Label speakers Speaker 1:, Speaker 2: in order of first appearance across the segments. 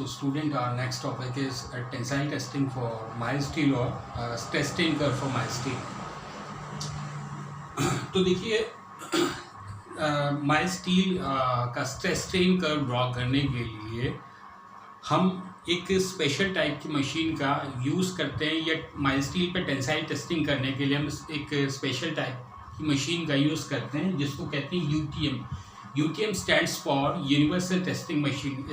Speaker 1: So student, our next topic is tensile testing for mild steel or stress strain curve for mild steel. तो देखिए mild steel का stress strain curve draw करने के लिए हम एक स्पेशल टाइप की मशीन का यूज़ करते हैं, या माइल्ड स्टील पे टेंसाइल टेस्टिंग करने के लिए हम एक स्पेशल टाइप की मशीन का यूज़ करते हैं जिसको कहते हैं UTM. UTM stands for universal testing machine.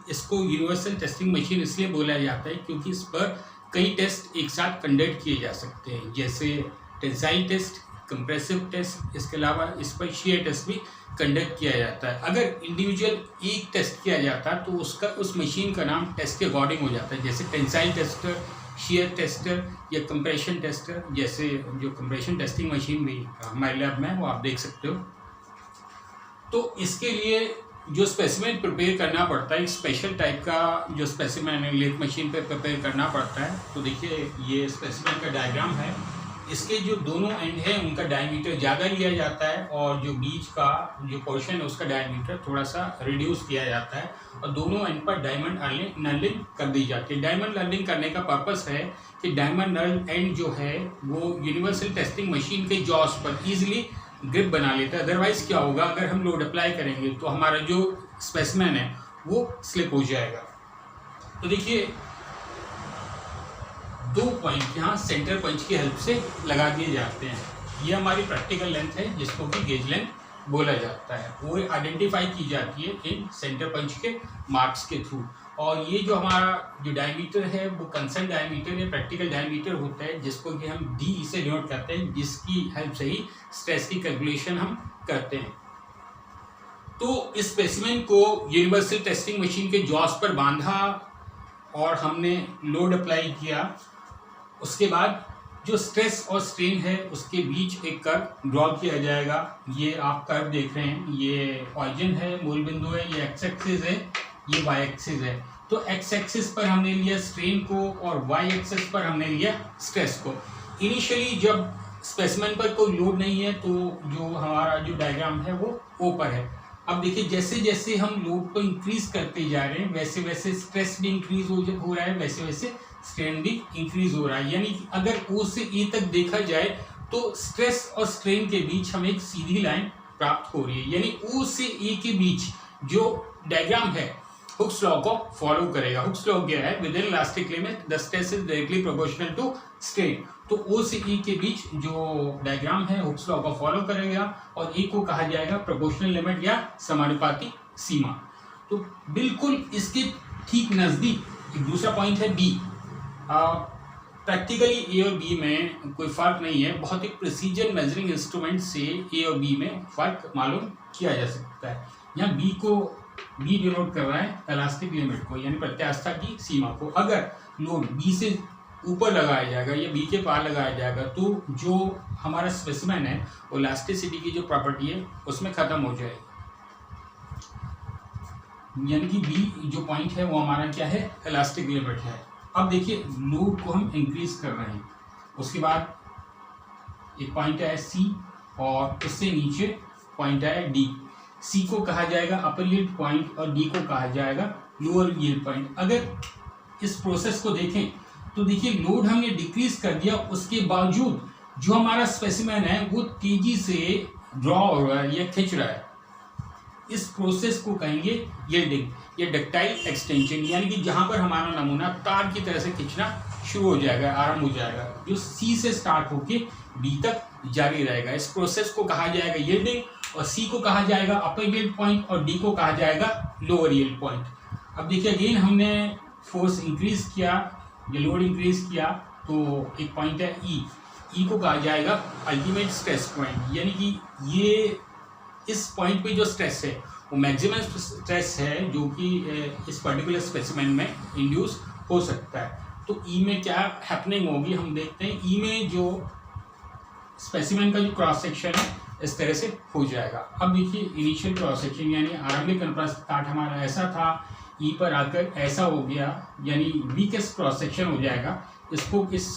Speaker 1: इसको यूनिवर्सल टेस्टिंग मशीन इसलिए बोला जाता है क्योंकि इस पर कई टेस्ट एक साथ कंडक्ट किए जा सकते हैं, जैसे टेंसाइल टेस्ट, कंप्रेसिव टेस्ट, इसके अलावा इस पर शियर टेस्ट भी कंडक्ट किया जाता है. अगर इंडिविजुअल एक टेस्ट किया जाता है तो उसका उस मशीन का नाम टेस्ट के अकॉर्डिंग हो जाता है, जैसे टेंसाइल टेस्टर, शियर टेस्टर या कंप्रेशन टेस्टर. जैसे जो कंप्रेशन टेस्टिंग मशीन भी हमारे लैब में है वो आप देख सकते हो. तो इसके लिए जो स्पेसिमेन प्रिपेयर करना पड़ता है, एक स्पेशल टाइप का जो स्पेसिमेन लेथ मशीन पे प्रिपेयर करना पड़ता है. तो देखिए ये स्पेसिमेन का डायग्राम है. इसके जो दोनों एंड है उनका डायमीटर ज़्यादा लिया जाता है और जो बीच का जो पोर्शन है उसका डायमीटर थोड़ा सा रिड्यूस किया जाता है और दोनों एंड पर डायमंड नर्लिंग कर दी जाती है. डायमंड नर्लिंग करने का पर्पस है कि डायमंड नर्ल एंड जो है वो यूनिवर्सल टेस्टिंग मशीन के जॉस पर ईजिली ग्रिप बना लेता है. अदरवाइज क्या होगा, अगर हम लोड अप्लाई करेंगे तो हमारा जो स्पेसिमेन है वो स्लिप हो जाएगा. तो देखिए दो पॉइंट यहाँ सेंटर पंच की हेल्प से लगा दिए जाते हैं. ये हमारी प्रैक्टिकल लेंथ है जिसको कि गेज लेंथ बोला जाता है. वो आइडेंटिफाई की जाती है इन सेंटर पंच के मार्क्स के थ्रू. और ये जो हमारा जो डायमीटर है वो कंसर्न डायमीटर या प्रैक्टिकल डायमीटर होता है जिसको कि हम डी से डिनोट करते हैं, जिसकी हेल्प से ही स्ट्रेस की कैलकुलेशन हम करते हैं. तो इस स्पेसिमेन को यूनिवर्सल टेस्टिंग मशीन के जॉस पर बांधा और हमने लोड अप्लाई किया. उसके बाद जो स्ट्रेस और स्ट्रेन है उसके बीच एक कर्व ड्रॉ किया जाएगा. ये आप कर्व देख रहे हैं, ये ऑरिजिन है, मूल बिंदु है, ये एक्स एक्सिस है, ये वाई एक्सिस है. तो एक्स एक्सिस पर हमने लिया स्ट्रेन को और वाई एक्सिस पर हमने लिया स्ट्रेस को. इनिशियली जब स्पेसिमेन पर कोई लोड नहीं है तो जो हमारा जो डायग्राम है वो ऊपर है. अब देखिए जैसे जैसे हम लोड को इंक्रीज करते जा रहे हैं वैसे वैसे स्ट्रेस भी इंक्रीज हो रहा है, वैसे वैसे स्ट्रेन भी इंक्रीज हो रहा है. यानी कि अगर ओ से ए तक देखा जाए तो स्ट्रेस और स्ट्रेन के बीच हमें एक सीधी लाइन प्राप्त हो रही है. यानी ओ से ए के बीच जो डायग्राम है हुक्स लॉ को फॉलो करेगा. हुक्स लॉ क्या है, within elastic limit the stress is directly proportional to strain. तो ओ से ई के बीच जो डायग्राम है हुक्स लॉ को फॉलो करेगा और ई को कहा जाएगा प्रोपोर्शनल लिमिट या समानुपाती सीमा. तो बिल्कुल इसके ठीक नजदीक एक दूसरा पॉइंट है बी. प्रैक्टिकली ए और बी में कोई फर्क नहीं है. बहुत ही प्रिसीजन मेजरिंग इंस्ट्रूमेंट से ए और बी में फर्क मालूम किया जा सकता है. यहाँ बी डिनोट कर रहा है इलास्टिक लिमिट को, यानी प्रत्यास्थता की सीमा को. अगर लोड बी से ऊपर लगाया जाएगा या बी के पार लगाया जाएगा तो जो हमारा स्पेसिमेन है वो इलास्टिसिटी की जो प्रॉपर्टी है उसमें खत्म हो जाएगी. यानी कि बी जो पॉइंट है वो हमारा क्या है, इलास्टिक लिमिट है. अब देखिए लोड को हम इंक्रीज कर रहे हैं. उसके बाद एक पॉइंट है सी और उससे नीचे पॉइंट है डी. सी को कहा जाएगा अपर यील्ड पॉइंट और डी को कहा जाएगा लोअर यील्ड पॉइंट. अगर इस प्रोसेस को देखें तो देखिए लोड हमने डिक्रीज कर दिया, उसके बावजूद जो हमारा स्पेसिमेन है वो तेजी से ड्रॉ हो रहा है या खिंच रहा है. इस प्रोसेस को कहेंगे यील्डिंग या डक्टाइल एक्सटेंशन. यानी कि जहां पर हमारा नमूना तार की तरह से खिंचना शुरू हो जाएगा, आराम हो जाएगा, जो सी से स्टार्ट होके बी तक जारी रहेगा. इस प्रोसेस को कहा जाएगा यील्डिंग और सी को कहा जाएगा अपर यील्ड पॉइंट और डी को कहा जाएगा लोअर यील्ड पॉइंट. अब देखिए अगेन हमने फोर्स इंक्रीज किया या लोड इंक्रीज किया तो एक पॉइंट है ई को कहा जाएगा अल्टीमेट स्ट्रेस पॉइंट. यानी कि ये इस पॉइंट पे जो स्ट्रेस है वो मैक्सिमम स्ट्रेस है जो कि इस पर्टिकुलर स्पेसिमेन में इंड्यूस हो सकता है. तो ई में क्या हैपनिंग होगी हम देखते हैं. ई में जो स्पेसिमेन का जो क्रॉस सेक्शन है इस तरह से हो जाएगा. अब देखिए इनिशियल क्रॉस सेक्शन यानी आरंभिक अनुप्रस्थ काट हमारा ऐसा था, ई पर आकर ऐसा हो गया, यानी वीकेस्ट क्रॉस सेक्शन हो जाएगा. इसको इस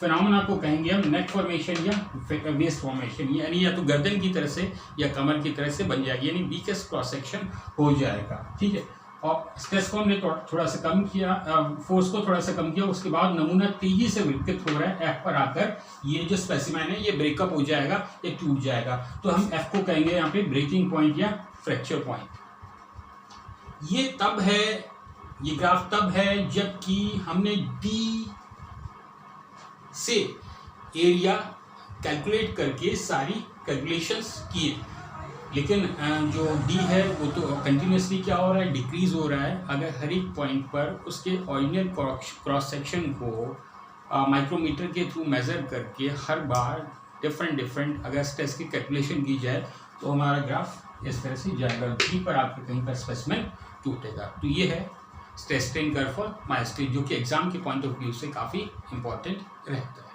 Speaker 1: फिनोमेना को कहेंगे हम नेक फॉर्मेशन या वेस्ट फॉर्मेशन. यानी या तो गर्दन की तरह से या कमर की तरह से बन जाएगी, यानी वीकेस्ट क्रॉस सेक्शन हो जाएगा. ठीक है. और स्ट्रेस को हमने थोड़ा सा कम किया, फोर्स को थोड़ा सा कम किया, उसके बाद नमूना तेजी से विकृत हो रहा है, एफ पर आकर ये जो स्पेसिमेन है ये ब्रेकअप हो जाएगा, ये टूट जाएगा। तो हम एफ को कहेंगे यहाँ पे ब्रेकिंग पॉइंट या फ्रैक्चर पॉइंट। ये तब है, ये ग्राफ तब है जबकि हमने डी से एरिया कैलकुलेट करके सारी कैलकुलेशंस किए, लेकिन जो डी है वो तो कंटिन्यूसली क्या हो रहा है, डिक्रीज हो रहा है। अगर हर एक पॉइंट पर उसके ओरिजिनल क्रॉस सेक्शन को माइक्रोमीटर के थ्रू मेज़र करके हर बार डिफरेंट अगर स्ट्रेस की कैलकुलेशन की जाए तो हमारा ग्राफ इस तरह से जाएगा, डी पर आपके कहीं पर स्पेसिमेन टूटेगा। तो ये है stress strain curve for mild steel, जो कि एग्जाम के पॉइंट ऑफ व्यू से काफ़ी इंपॉर्टेंट रहता है।